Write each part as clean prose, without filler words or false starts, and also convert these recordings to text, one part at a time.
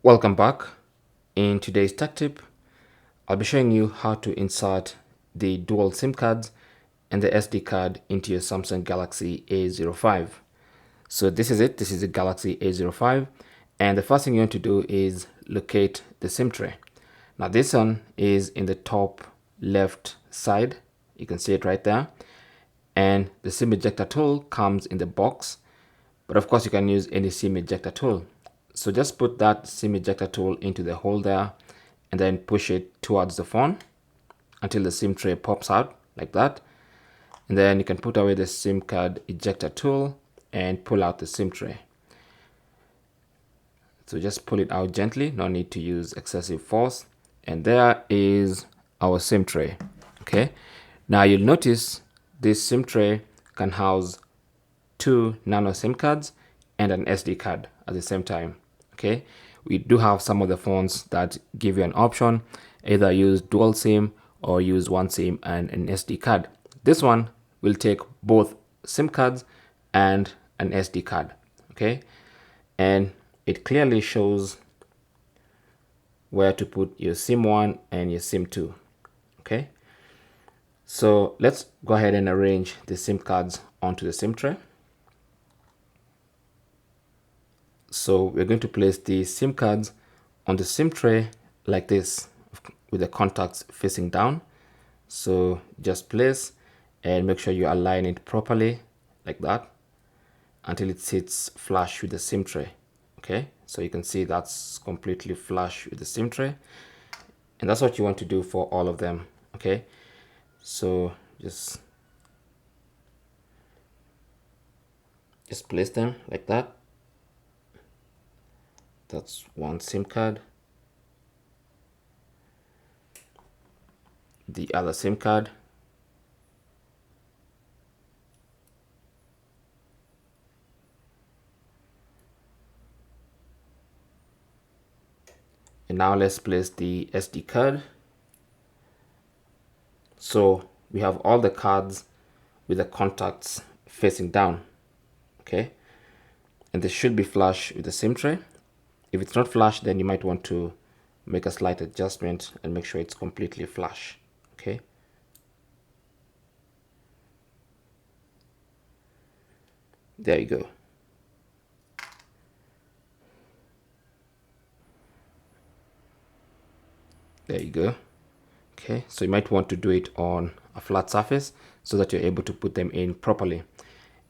Welcome back. In today's tech tip, I'll be showing you how to insert the dual SIM cards and the SD card into your Samsung Galaxy A05. So this is it. This is the Galaxy A05. And the first thing you want to do is locate the SIM tray. Now this one is in the top left side. You can see it right there. And the SIM ejector tool comes in the box. But of course you can use any SIM ejector tool. So just put that SIM ejector tool into the hole there and then push it towards the phone until the SIM tray pops out like that. And then you can put away the SIM card ejector tool and pull out the SIM tray. So just pull it out gently, no need to use excessive force. And there is our SIM tray. Okay. Now you'll notice this SIM tray can house 2 nano SIM cards and an SD card at the same time. Okay, we do have some of the phones that give you an option, either use dual SIM or use one SIM and an SD card. This one will take both SIM cards and an SD card. Okay, and it clearly shows where to put your SIM 1 and your SIM 2. Okay, so let's go ahead and arrange the SIM cards onto the SIM tray. So we're going to place the SIM cards on the SIM tray like this with the contacts facing down. So just place and make sure you align it properly like that until it sits flush with the SIM tray. Okay, so you can see that's completely flush with the SIM tray. And that's what you want to do for all of them. Okay, so just place them like that. That's one SIM card. The other SIM card. And now let's place the SD card. So we have all the cards with the contacts facing down. Okay. And they should be flush with the SIM tray. If it's not flush, then you might want to make a slight adjustment and make sure it's completely flush. Okay. There you go. There you go. Okay, so you might want to do it on a flat surface so that you're able to put them in properly.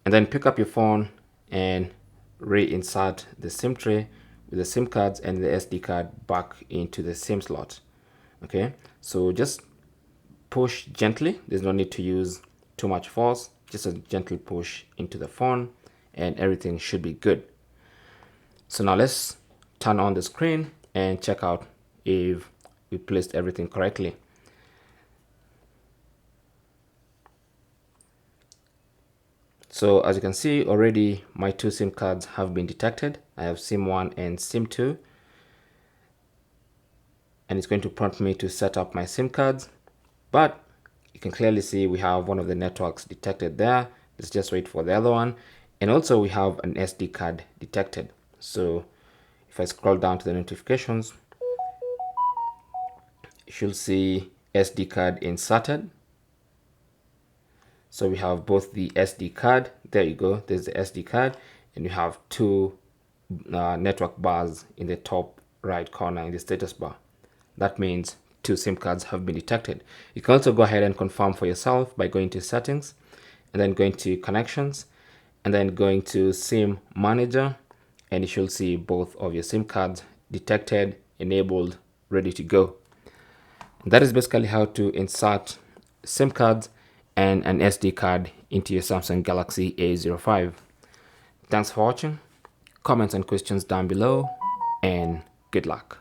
And then pick up your phone and reinsert the SIM tray with the SIM cards and the SD card back into the SIM slot. Okay, so just push gently. There's no need to use too much force, just a gentle push into the phone and everything should be good. So now let's turn on the screen and check out if we placed everything correctly. So as you can see already, my 2 SIM cards have been detected. I have SIM 1 and SIM 2. And it's going to prompt me to set up my SIM cards. But you can clearly see we have one of the networks detected there. Let's just wait for the other one. And also we have an SD card detected. So if I scroll down to the notifications, you should see SD card inserted. So we have both the SD card, there you go, there's the SD card, and you have 2 network bars in the top right corner in the status bar. That means 2 SIM cards have been detected. You can also go ahead and confirm for yourself by going to settings and then going to connections and then going to SIM manager, and you should see both of your SIM cards detected, enabled, ready to go. And that is basically how to insert SIM cards and an SD card into your Samsung Galaxy A05. Thanks for watching. Comments and questions down below, and good luck.